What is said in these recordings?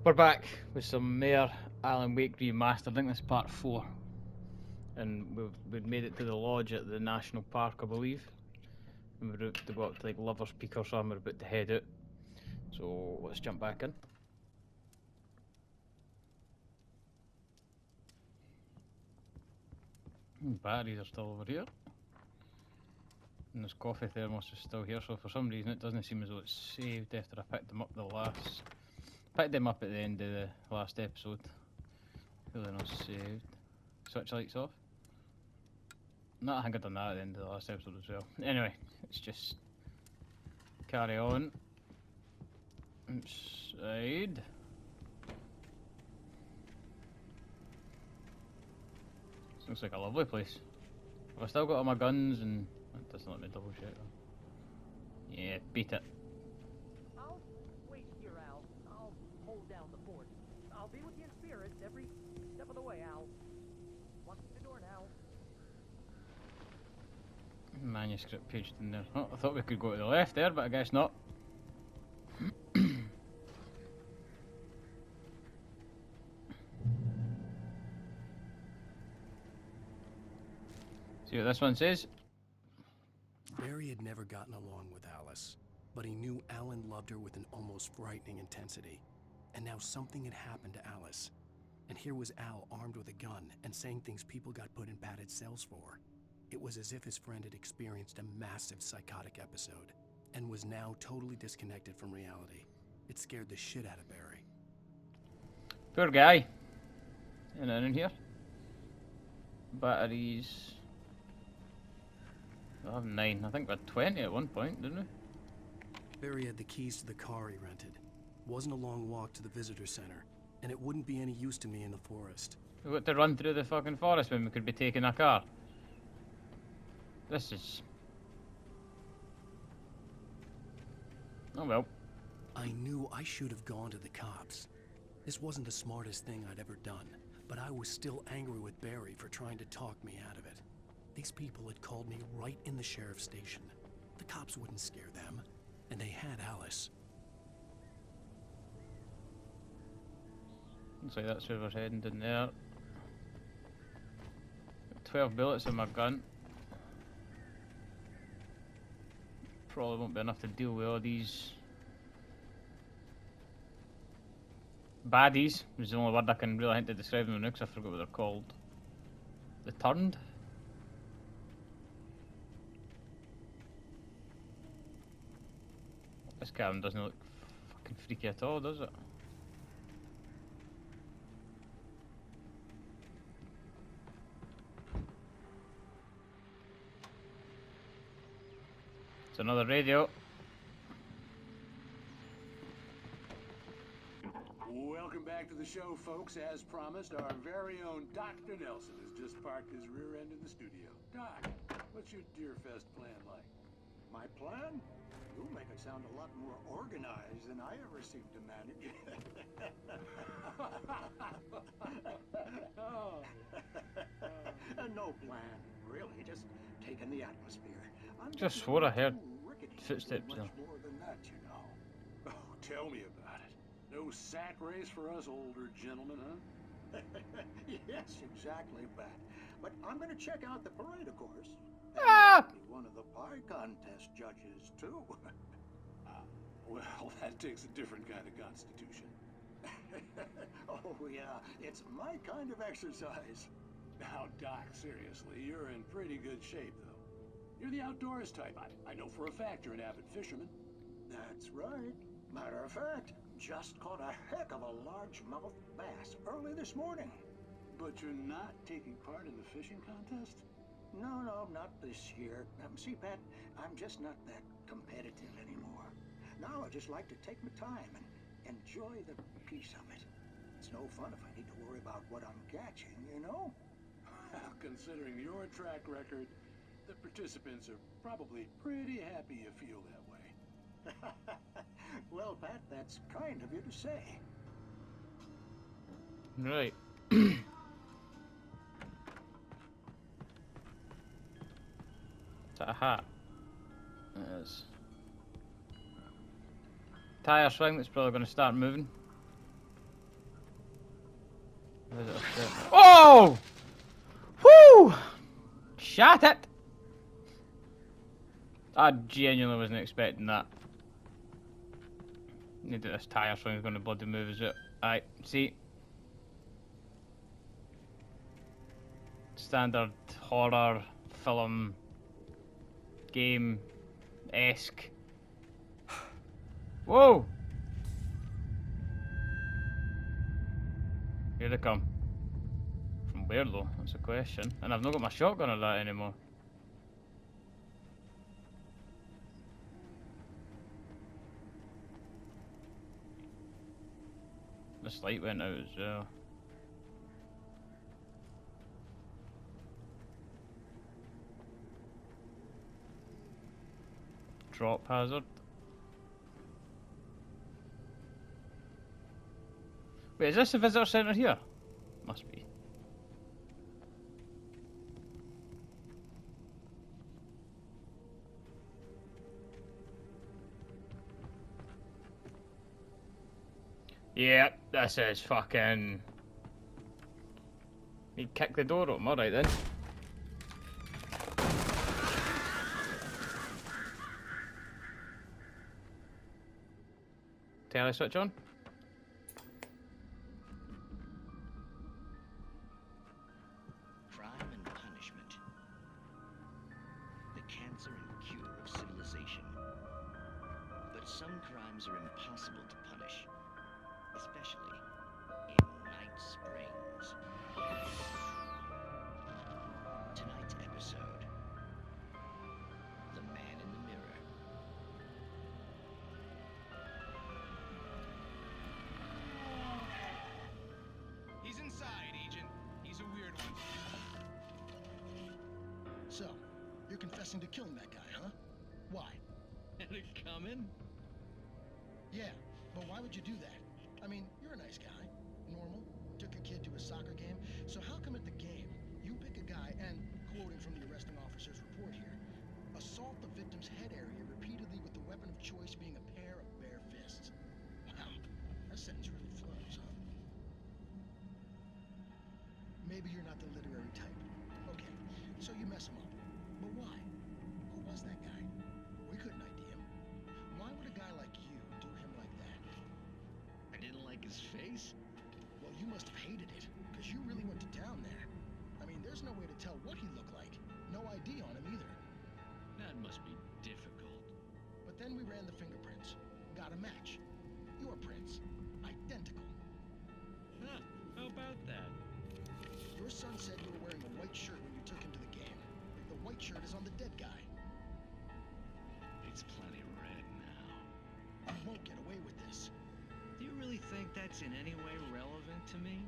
We're back with some more Alan Wake Remastered. I think this is part 4. And we've made it to the lodge at the national park, I believe. And we're about to go up to like Lover's Peak or something. We're about to head out. So let's jump back in. Batteries are still over here. And this coffee thermos is still here, so for some reason it doesn't seem as though it's saved after I picked them up picked them up at the end of the last episode. Really not saved. Switch lights off. No, I think I've done that at the end of the last episode as well. Anyway, let's just carry on. Inside. This looks like a lovely place. Have I still got all my guns and... It doesn't let me double check though. Yeah, beat it. I'll wait here, Al. I'll hold down the fort. I'll be with you in spirit every step of the way, Al. Walk through the door now. Manuscript paged in there. Oh, I thought we could go to the left there, but I guess not. See what this one says? Barry had never gotten along with Alice, but he knew Alan loved her with an almost frightening intensity. And now something had happened to Alice. And here was Al armed with a gun and saying things people got put in padded cells for. It was as if his friend had experienced a massive psychotic episode and was now totally disconnected from reality. It scared the shit out of Barry. Poor guy. Anything in here? Batteries. I have 9. I think we had 20 at one point, didn't we? Barry had the keys to the car he rented. Wasn't a long walk to the visitor center, and it wouldn't be any use to me in the forest. We got to run through the fucking forest when we could be taking a car. This is... Oh well. I knew I should have gone to the cops. This wasn't the smartest thing I'd ever done, but I was still angry with Barry for trying to talk me out of it. These people had called me right in the sheriff's station. The cops wouldn't scare them, and they had Alice. Looks like that's where we're heading down there. Got 12 bullets in my gun. Probably won't be enough to deal with all these baddies. Is the only word I can really think to describe them now because I forgot what they're called. The Turned? This cabin doesn't look fucking freaky at all, does it? It's another radio. Welcome back to the show, folks. As promised, our very own Dr. Nelson has just parked his rear end in the studio. Doc, what's your Deerfest plan like? My plan? You'll make it sound a lot more organized than I ever seem to manage. No plan, really. Just taking the atmosphere. Just swore I heard footsteps much there. more than that, you know. Oh, tell me about it. No sack race for us older gentlemen, huh? Yes, exactly, Bat. But I'm going to check out the parade, of course. Ah! Be one of the pie contest judges, too. Well, that takes a different kind of constitution. Oh, yeah. It's my kind of exercise. Now, Doc, seriously, you're in pretty good shape, though. You're the outdoors type. I know for a fact you're an avid fisherman. That's right. Matter of fact, just caught a heck of a largemouth bass early this morning. But you're not taking part in the fishing contest? No, not this year. See, Pat, I'm just not that competitive anymore. Now I just like to take my time and enjoy the peace of it. It's no fun if I need to worry about what I'm catching, you know? Considering your track record, the participants are probably pretty happy you feel that way. Well, Pat, that's kind of you to say. Right. Is that a hat? It is. Tire swing that's probably going to start moving. Oh! Whoo! Shut it! I genuinely wasn't expecting that. Need that this tire swing's going to bloody move, is it? Aye, see? Standard horror film game-esque. Whoa! Here they come. From where though? That's the question. And I've not got my shotgun or that anymore. This light went out as well. Drop hazard. Wait, is this the visitor centre here? Must be. Yeah, this is fucking... You kick the door open, alright then. Tele switch on. Crime and punishment. The cancer and cure of civilization. But some crimes are impossible to punish. Especially in Night Springs. Tonight's episode. The Man in the Mirror. He's inside, Agent. He's a weird one. So, you're confessing to killing that guy, huh? Why? Had it coming? Yeah, but why would you do that? I mean, you're a nice guy. Normal. Took a kid to a soccer game. So how come at the game, you pick a guy and, quoting from the arresting officer's report here, assault the victim's head area repeatedly with the weapon of choice being a pair of bare fists? Wow, that sentence really flows, huh? Maybe you're not the literary type. Okay, so you mess him up. But why? Who was that guy? We couldn't ID him. Why would a guy like you do him like that? I didn't like his face. Well, you must have hated it, because you really went to town there. I mean, there's no way to tell what he looked like. No ID on him either. That must be difficult. But then we ran the fingerprints. Got a match. Your prints. Identical. Huh, how about that? Your son said you were wearing a white shirt when you took him to the game. The white shirt is on the dead guy. It's plenty red now. You won't get away with this. Do you really think that's in any way relevant to me?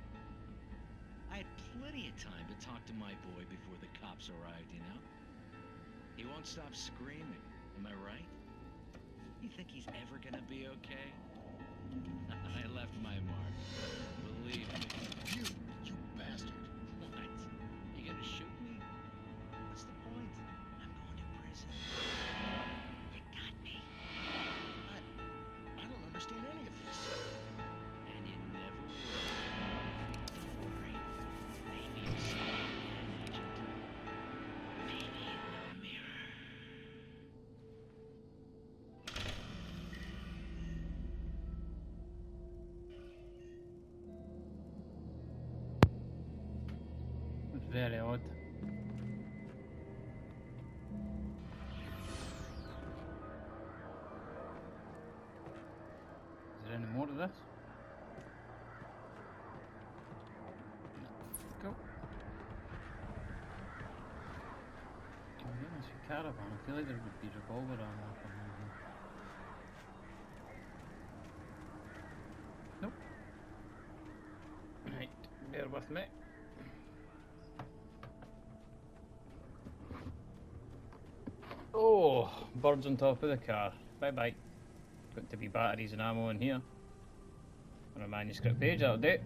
I had plenty of time to talk to my boy before the cops arrived, you know? He won't stop screaming, am I right? You think he's ever gonna be okay? I left my mark. Believe me. You bastard. What? You gonna shoot me? What's the point? I'm going to prison. You got me. I don't understand any of this. And you never will. Don't worry. Maybe you'll see me again, Agent. Maybe in the mirror. Very odd. Is there any more to this? No. Go. Oh, yeah, it's a caravan. I feel like there would be revolver ammo for him. Nope. Right, bear with me. Oh, birds on top of the car. Bye bye. Got to be batteries and ammo in here. On a manuscript page, that'll do.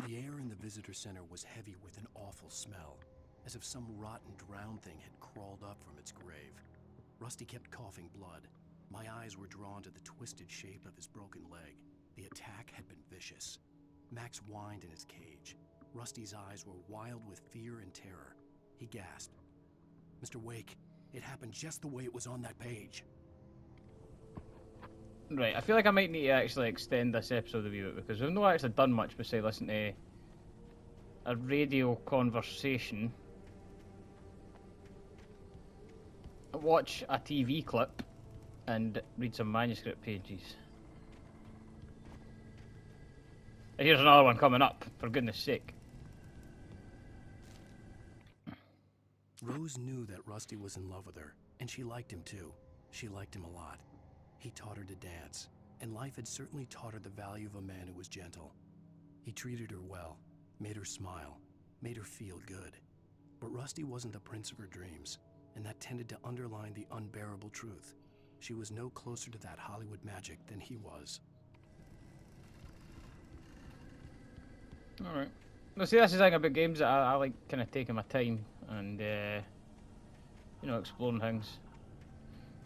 The air in the visitor center was heavy with an awful smell, as if some rotten drowned thing had crawled up from its grave. Rusty kept coughing blood. My eyes were drawn to the twisted shape of his broken leg. The attack had been vicious. Max whined in his cage. Rusty's eyes were wild with fear and terror. He gasped. Mr. Wake, it happened just the way it was on that page. Right, I feel like I might need to actually extend this episode a wee bit because we've not actually done much besides listen to a radio conversation, watch a TV clip, and read some manuscript pages. And here's another one coming up, for goodness sake. Rose knew that Rusty was in love with her, and she liked him too. She liked him a lot. He taught her to dance, and life had certainly taught her the value of a man who was gentle. He treated her well, made her smile, made her feel good. But Rusty wasn't the prince of her dreams, and that tended to underline the unbearable truth. She was no closer to that Hollywood magic than he was. Alright. Well, see, that's the thing about games that I like kind of taking my time and, you know, exploring things.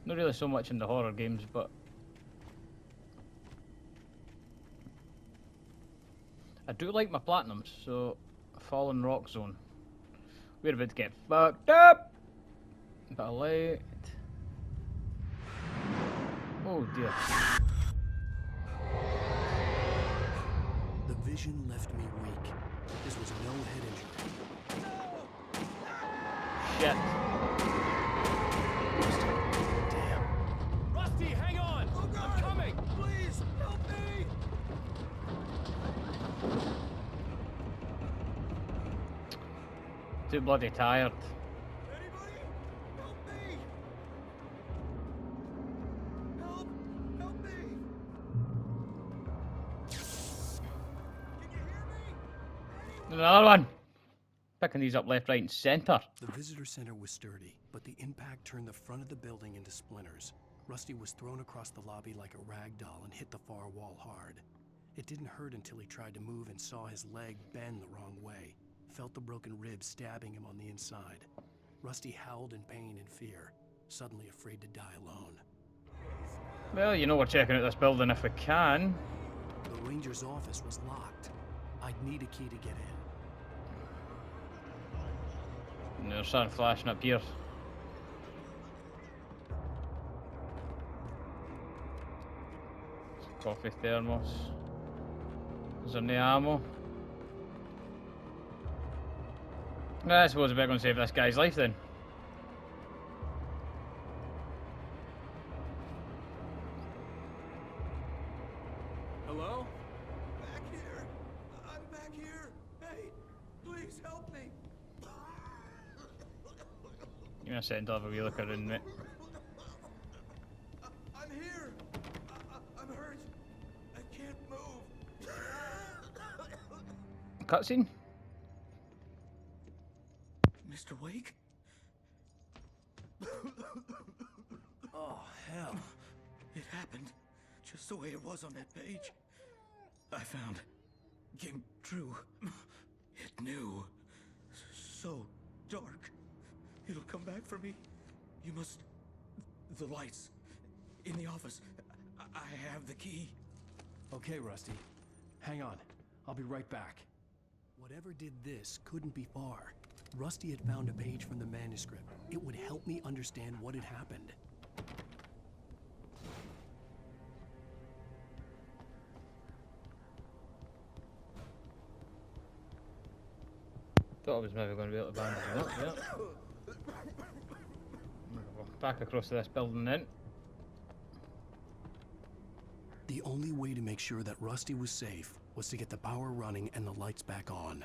Not really so much in the horror games, but I do like my platinums, so Fallen Rock Zone. We're about to get fucked up! Bit of light. Oh dear. The vision left me weak. This was no head injury. Shit. Damn. Rusty, hang on! Oh, God. I'm coming! Please, help me! Too bloody tired. Anybody? Help me! Help! Help me! Can you hear me? Another one! Picking these up left, right, and centre. The visitor center was sturdy, but the impact turned the front of the building into splinters. Rusty was thrown across the lobby like a rag doll and hit the far wall hard. It didn't hurt until he tried to move and saw his leg bend the wrong way. Felt the broken ribs stabbing him on the inside. Rusty howled in pain and fear, suddenly afraid to die alone. Well, you know we're checking out this building if we can. The ranger's office was locked. I'd need a key to get in. And there's something flashing up here. Coffee thermos. Is there no ammo? I suppose we're going to save this guy's life then. Hello? Back here! I'm back here! Hey, please help me! Give me a second to have a wee look around, mate. I'm here! I'm hurt! I can't move! Cutscene? Mr. Wake? Oh, hell. It happened just the way it was on that page. I found. Came true. It knew. So dark. It'll come back for me. You must... The lights. In the office. I have the key. Okay, Rusty. Hang on. I'll be right back. Whatever did this couldn't be far. Rusty had found a page from the manuscript. It would help me understand what had happened. Thought I was maybe going to be able to bandage him up, yeah. Back across to this building then. The only way to make sure that Rusty was safe was to get the power running and the lights back on.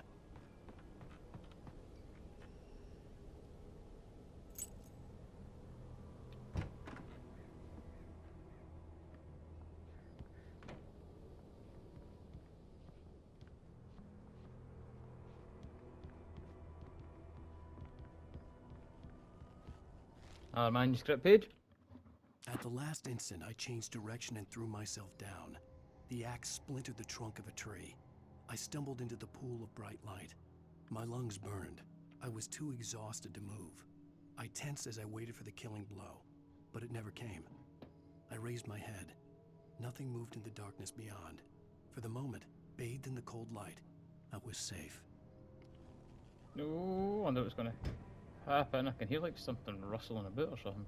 Our manuscript page. At the last instant, I changed direction and threw myself down. The axe splintered the trunk of a tree. I stumbled into the pool of bright light. My lungs burned. I was too exhausted to move. I tensed as I waited for the killing blow, but it never came. I raised my head. Nothing moved in the darkness beyond. For the moment, bathed in the cold light, I was safe. No, I wonder what's gonna happen. I can hear like something rustling about or something.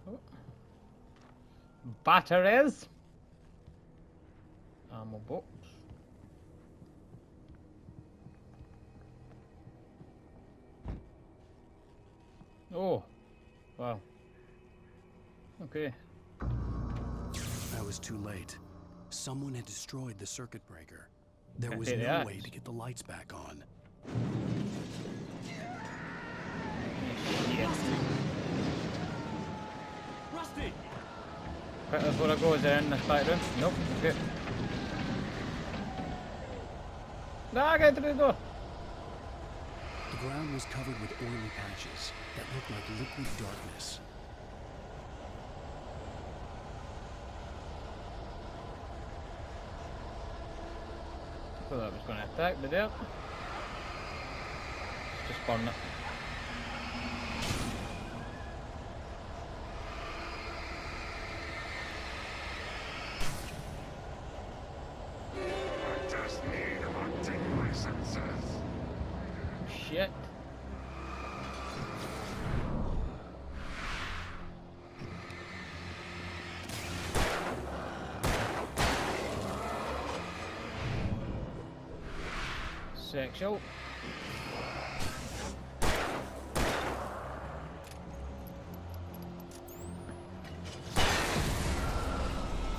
Oh. Batteries! Ammo box. Oh, wow. Okay. I was too late. Someone had destroyed the circuit breaker. There Can't was take no that. way to get the lights back on. Shit. Rusty! Quick before I go, is there in this back room? Nope, okay. Nah, get through the door. The ground was covered with oily patches that looked like liquid darkness. I thought that was going to attack, but there. Just burn it. I just need hunting licenses. Shit. Sexual.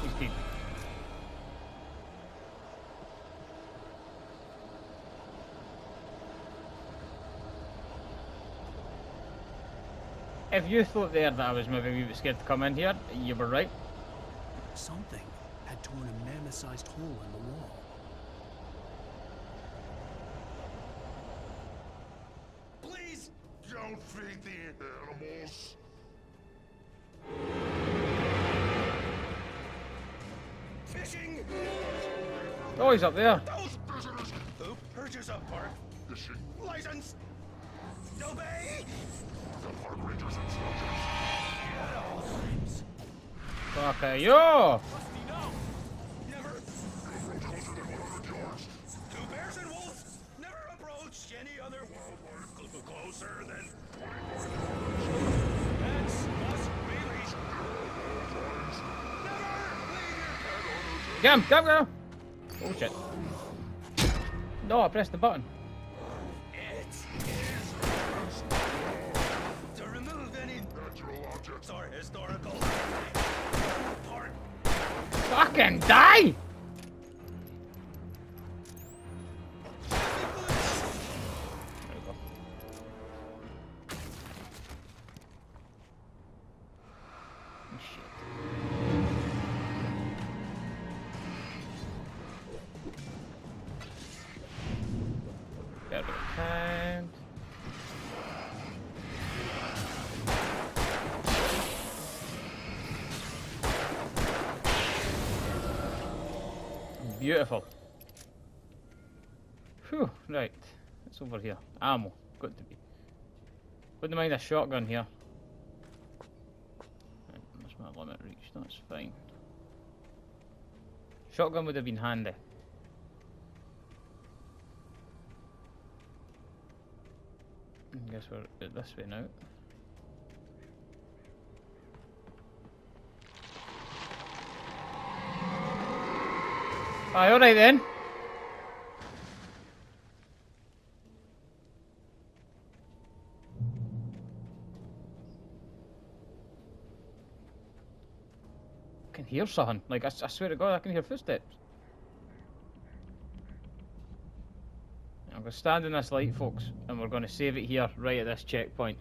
She's dead. If you thought there that I was maybe a wee bit scared to come in here, you were right. Something had torn a mammoth-sized hole in the wall. Please! Don't feed the animals. Fishing! Oh, he's up there. Those visitors! Who purchase a park Fishing. license? Obey! The park ranger's instructions. At all times. Fuck you! Rusty, no! Never. Approach closer than 100 yards. Two bears and wolves. Never approach any other wildlife closer than 25 That's must be leash. Never leave your pet on a Get him! Get him! Get him! Oh shit. No, I pressed the button. It is to remove any natural objects. or historical part. Fucking die! There we go. Oh, shit. Got a bit of time. Beautiful. Whew, right. It's over here. Ammo. Got to be. Wouldn't mind a shotgun here. Right, that's my limit reach. That's fine. Shotgun would have been handy. I guess we're this way now. Aye, alright then. I can hear something. Like, I swear to God, I can hear footsteps. I'm going to stand in this light, folks, and we're going to save it here, right at this checkpoint.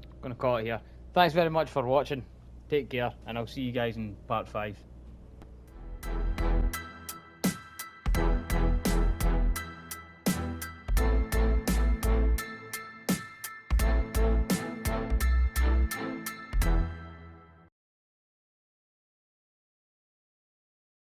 I'm going to call it here. Thanks very much for watching. Take care, and I'll see you guys in part 5.